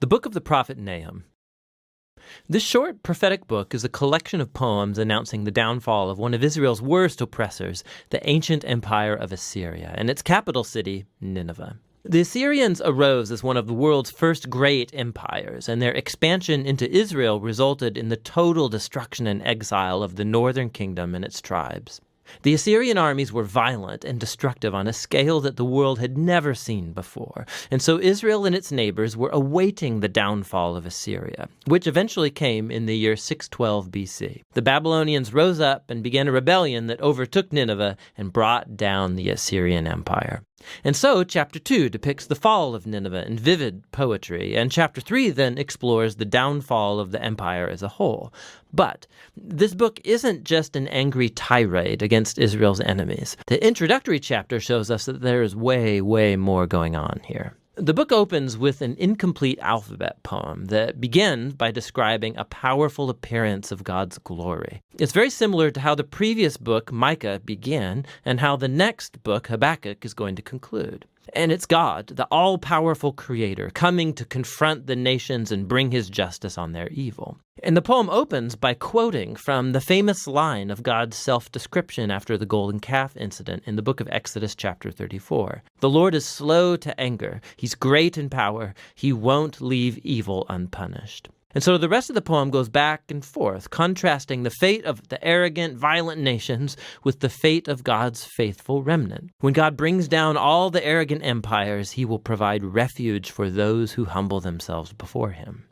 The book of the prophet Nahum. This short prophetic book is a collection of poems announcing the downfall of one of Israel's worst oppressors, the ancient empire of Assyria, and its capital city, Nineveh. The Assyrians arose as one of the world's first great empires, and their expansion into Israel resulted in the total destruction and exile of the northern kingdom and its tribes. The Assyrian armies were violent and destructive on a scale that the world had never seen before, and so Israel and its neighbors were awaiting the downfall of Assyria, which eventually came in the year 612 BC. The Babylonians rose up and began a rebellion that overtook Nineveh and brought down the Assyrian Empire. And so chapter 2 depicts the fall of Nineveh in vivid poetry, and chapter 3 then explores the downfall of the empire as a whole. But this book isn't just an angry tirade against Israel's enemies. The introductory chapter shows us that there is way, way more going on here. The book opens with an incomplete alphabet poem that begins by describing a powerful appearance of God's glory. It's very similar to how the previous book, Micah, began and how the next book, Habakkuk, is going to conclude. And it's God, the all-powerful creator, coming to confront the nations and bring his justice on their evil. And the poem opens by quoting from the famous line of God's self-description after the golden calf incident in the book of Exodus chapter 34. The Lord is slow to anger. He's great in power. He won't leave evil unpunished. And so the rest of the poem goes back and forth, contrasting the fate of the arrogant, violent nations with the fate of God's faithful remnant. When God brings down all the arrogant empires, he will provide refuge for those who humble themselves before him.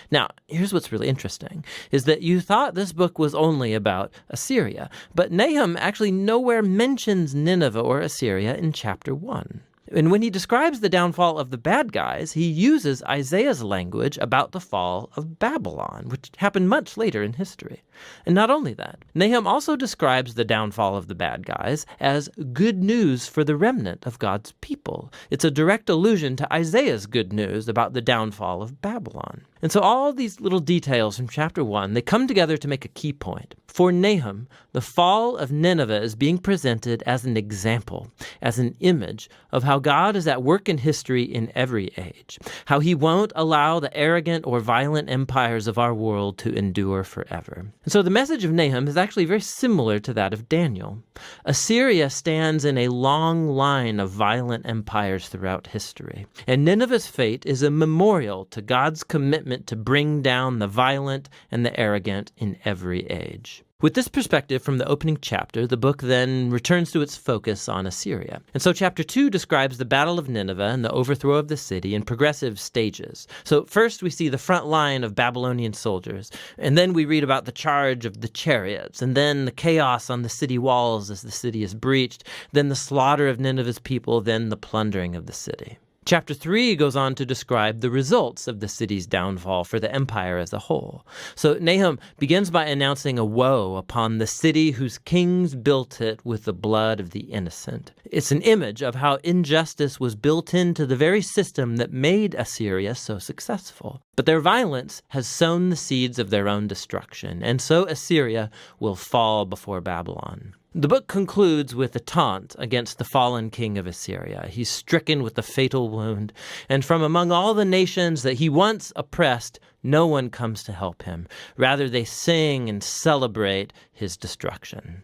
Now, here's what's really interesting, is that you thought this book was only about Assyria, but Nahum actually nowhere mentions Nineveh or Assyria in chapter 1. And when he describes the downfall of the bad guys, he uses Isaiah's language about the fall of Babylon, which happened much later in history. And not only that, Nahum also describes the downfall of the bad guys as good news for the remnant of God's people. It's a direct allusion to Isaiah's good news about the downfall of Babylon. And so all these little details from chapter 1, they come together to make a key point. For Nahum, the fall of Nineveh is being presented as an example, as an image of how God is at work in history in every age, how he won't allow the arrogant or violent empires of our world to endure forever. And so the message of Nahum is actually very similar to that of Daniel. Assyria stands in a long line of violent empires throughout history, and Nineveh's fate is a memorial to God's commitment to bring down the violent and the arrogant in every age. With this perspective from the opening chapter, the book then returns to its focus on Assyria. And so chapter 2 describes the Battle of Nineveh and the overthrow of the city in progressive stages. So first we see the front line of Babylonian soldiers, and then we read about the charge of the chariots, and then the chaos on the city walls as the city is breached, then the slaughter of Nineveh's people, then the plundering of the city. Chapter 3 goes on to describe the results of the city's downfall for the empire as a whole. So Nahum begins by announcing a woe upon the city whose kings built it with the blood of the innocent. It's an image of how injustice was built into the very system that made Assyria so successful. But their violence has sown the seeds of their own destruction, and so Assyria will fall before Babylon. The book concludes with a taunt against the fallen king of Assyria. He's stricken with a fatal wound, and from among all the nations that he once oppressed, no one comes to help him. Rather, they sing and celebrate his destruction.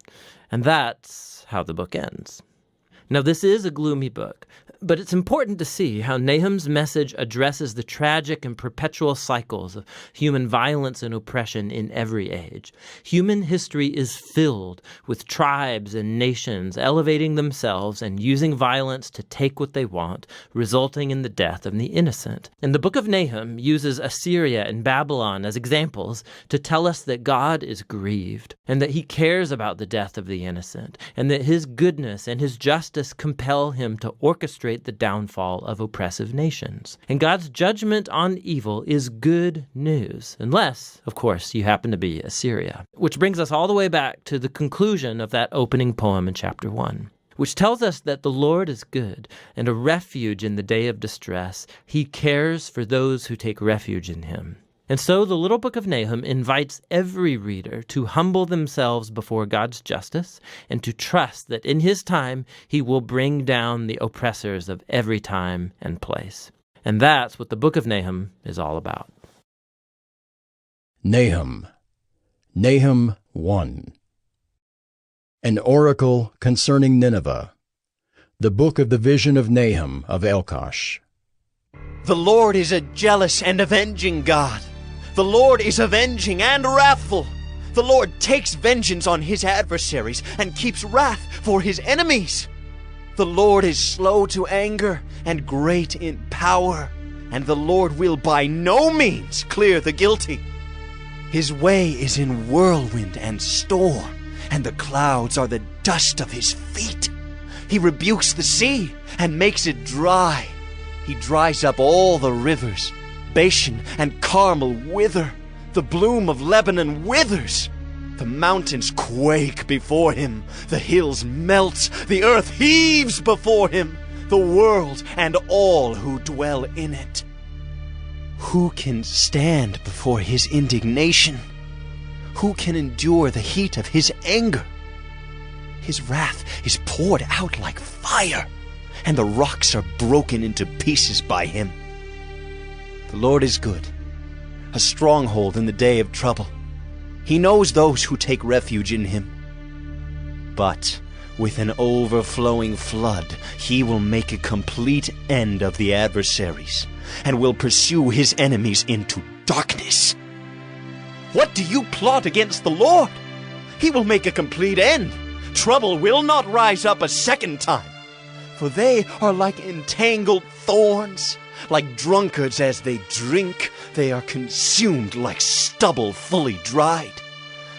And that's how the book ends. Now, this is a gloomy book, but it's important to see how Nahum's message addresses the tragic and perpetual cycles of human violence and oppression in every age. Human history is filled with tribes and nations elevating themselves and using violence to take what they want, resulting in the death of the innocent. And the book of Nahum uses Assyria and Babylon as examples to tell us that God is grieved, and that he cares about the death of the innocent, and that his goodness and his justice compel him to orchestrate the downfall of oppressive nations. And God's judgment on evil is good news, unless, of course, you happen to be Assyria. Which brings us all the way back to the conclusion of that opening poem in chapter 1, which tells us that the Lord is good and a refuge in the day of distress. He cares for those who take refuge in him. And so the little book of Nahum invites every reader to humble themselves before God's justice and to trust that in his time he will bring down the oppressors of every time and place. And that's what the book of Nahum is all about. Nahum. Nahum 1. An oracle concerning Nineveh. The book of the vision of Nahum of Elkosh. The Lord is a jealous and avenging God. The Lord is avenging and wrathful. The Lord takes vengeance on his adversaries and keeps wrath for his enemies. The Lord is slow to anger and great in power, and the Lord will by no means clear the guilty. His way is in whirlwind and storm, and the clouds are the dust of his feet. He rebukes the sea and makes it dry. He dries up all the rivers. Bashan and Carmel wither. The bloom of Lebanon withers. The mountains quake before him. The hills melt. The earth heaves before him. The world and all who dwell in it. Who can stand before his indignation? Who can endure the heat of his anger? His wrath is poured out like fire, and the rocks are broken into pieces by him. The Lord is good, a stronghold in the day of trouble. He knows those who take refuge in him. But with an overflowing flood, he will make a complete end of the adversaries, and will pursue his enemies into darkness. What do you plot against the Lord? He will make a complete end. Trouble will not rise up a second time. For they are like entangled thorns. Like drunkards as they drink, they are consumed like stubble fully dried.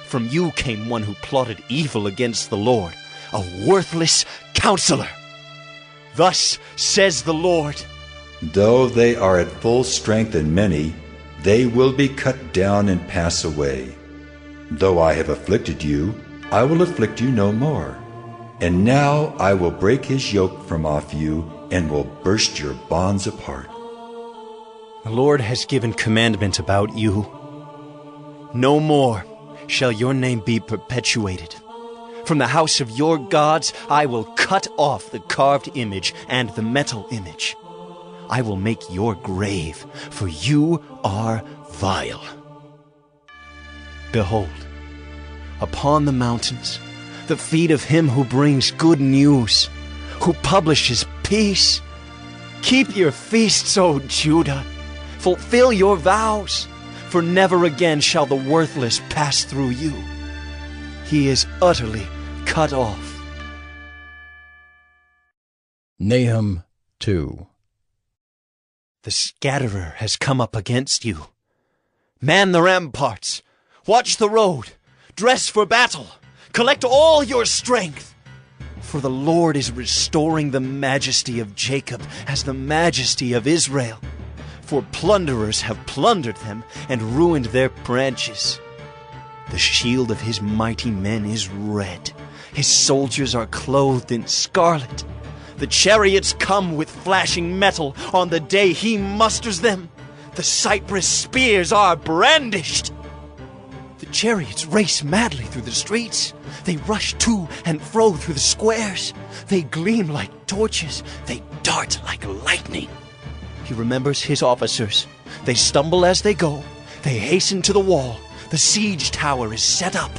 From you came one who plotted evil against the Lord, a worthless counselor. Thus says the Lord, though they are at full strength and many, they will be cut down and pass away. Though I have afflicted you, I will afflict you no more. And now I will break his yoke from off you and will burst your bonds apart. The Lord has given commandment about you. No more shall your name be perpetuated. From the house of your gods I will cut off the carved image and the metal image. I will make your grave, for you are vile. Behold, upon the mountains, the feet of him who brings good news, who publishes peace. Keep your feasts, O Judah. Fulfill your vows, for never again shall the worthless pass through you. He is utterly cut off. Nahum 2. The scatterer has come up against you. Man the ramparts, watch the road, dress for battle, collect all your strength. For the Lord is restoring the majesty of Jacob as the majesty of Israel. For plunderers have plundered them and ruined their branches. The shield of his mighty men is red. His soldiers are clothed in scarlet. The chariots come with flashing metal on the day he musters them. The cypress spears are brandished. The chariots race madly through the streets. They rush to and fro through the squares. They gleam like torches. They dart like lightning. He remembers his officers. They stumble as they go. They hasten to the wall. The siege tower is set up.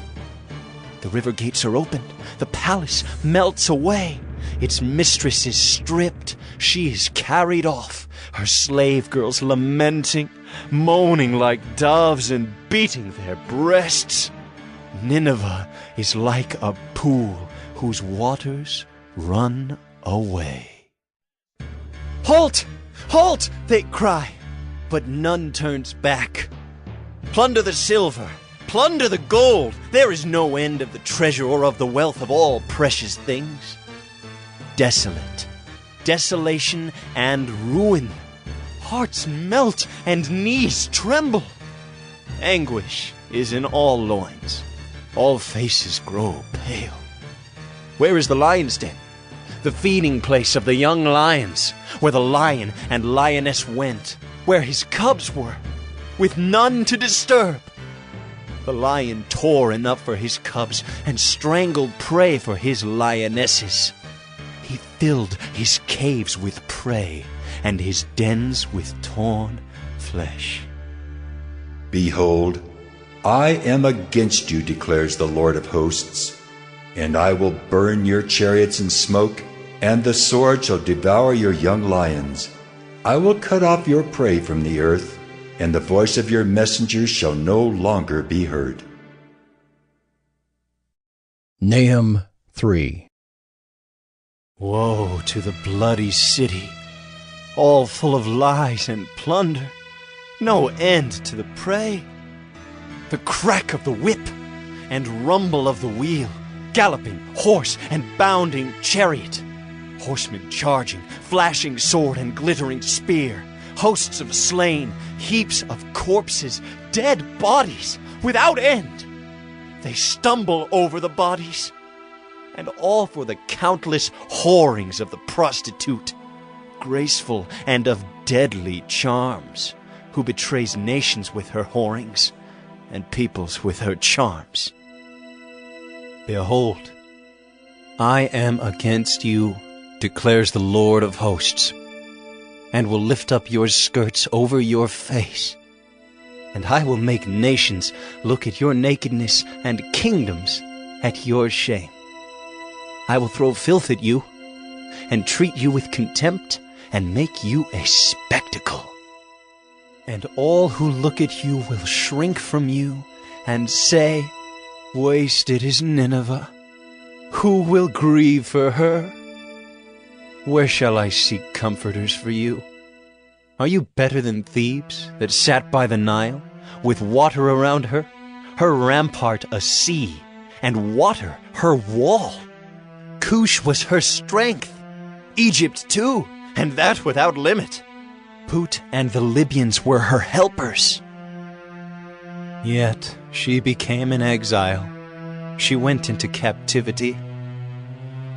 The river gates are opened. The palace melts away. Its mistress is stripped. She is carried off. Her slave girls lamenting, moaning like doves and beating their breasts. Nineveh is like a pool whose waters run away. Halt! Halt! They cry, but none turns back. Plunder the silver, plunder the gold. There is no end of the treasure or of the wealth of all precious things. Desolate, desolation and ruin. Hearts melt and knees tremble. Anguish is in all loins. All faces grow pale. Where is the lion's den? The feeding place of the young lions, where the lion and lioness went, where his cubs were, with none to disturb. The lion tore enough for his cubs and strangled prey for his lionesses. He filled his caves with prey and his dens with torn flesh. Behold, I am against you, declares the Lord of hosts, and I will burn your chariots in smoke, and the sword shall devour your young lions. I will cut off your prey from the earth, and the voice of your messengers shall no longer be heard. Nahum 3. Woe to the bloody city, all full of lies and plunder, no end to the prey. The crack of the whip and rumble of the wheel, galloping horse and bounding chariot, horsemen charging, flashing sword and glittering spear, hosts of slain, heaps of corpses, dead bodies without end. They stumble over the bodies, and all for the countless whorings of the prostitute, graceful and of deadly charms, who betrays nations with her whorings, and peoples with her charms. Behold, I am against you, declares the Lord of hosts, and will lift up your skirts over your face, and I will make nations look at your nakedness and kingdoms at your shame. I will throw filth at you, and treat you with contempt, and make you a spectacle. And all who look at you will shrink from you, and say, Wasted is Nineveh. Who will grieve for her? Where shall I seek comforters for you? Are you better than Thebes, that sat by the Nile, with water around her, her rampart a sea, and water her wall? Cush was her strength, Egypt too, and that without limit. Put and the Libyans were her helpers. Yet she became an exile. She went into captivity.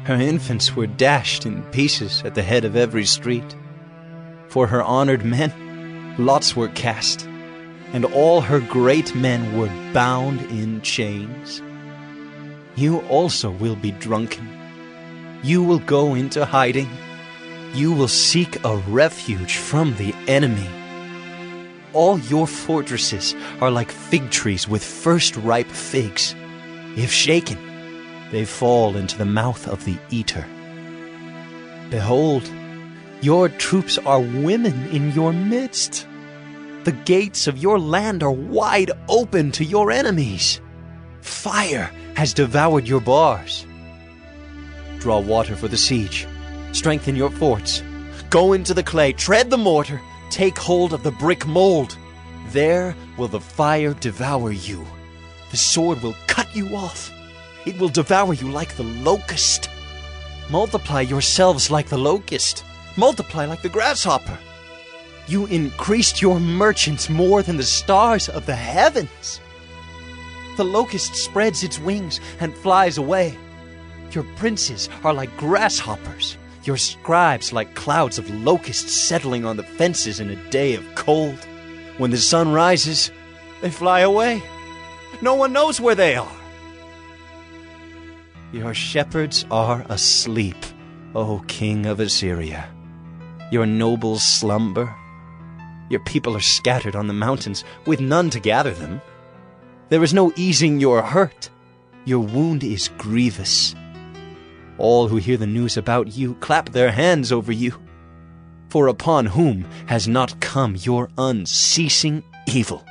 Her infants were dashed in pieces at the head of every street. For her honored men, lots were cast, and all her great men were bound in chains. You also will be drunken. You will go into hiding. You will seek a refuge from the enemy. All your fortresses are like fig trees with first-ripe figs. If shaken, they fall into the mouth of the eater. Behold, your troops are women in your midst. The gates of your land are wide open to your enemies. Fire has devoured your bars. Draw water for the siege. Strengthen your forts. Go into the clay, tread the mortar, take hold of the brick mold. There will the fire devour you. The sword will cut you off. It will devour you like the locust. Multiply yourselves like the locust. Multiply like the grasshopper. You increased your merchants more than the stars of the heavens. The locust spreads its wings and flies away. Your princes are like grasshoppers, your scribes like clouds of locusts settling on the fences in a day of cold. When the sun rises, they fly away. No one knows where they are. Your shepherds are asleep, O King of Assyria. Your nobles slumber. Your people are scattered on the mountains, with none to gather them. There is no easing your hurt. Your wound is grievous. All who hear the news about you clap their hands over you. For upon whom has not come your unceasing evil?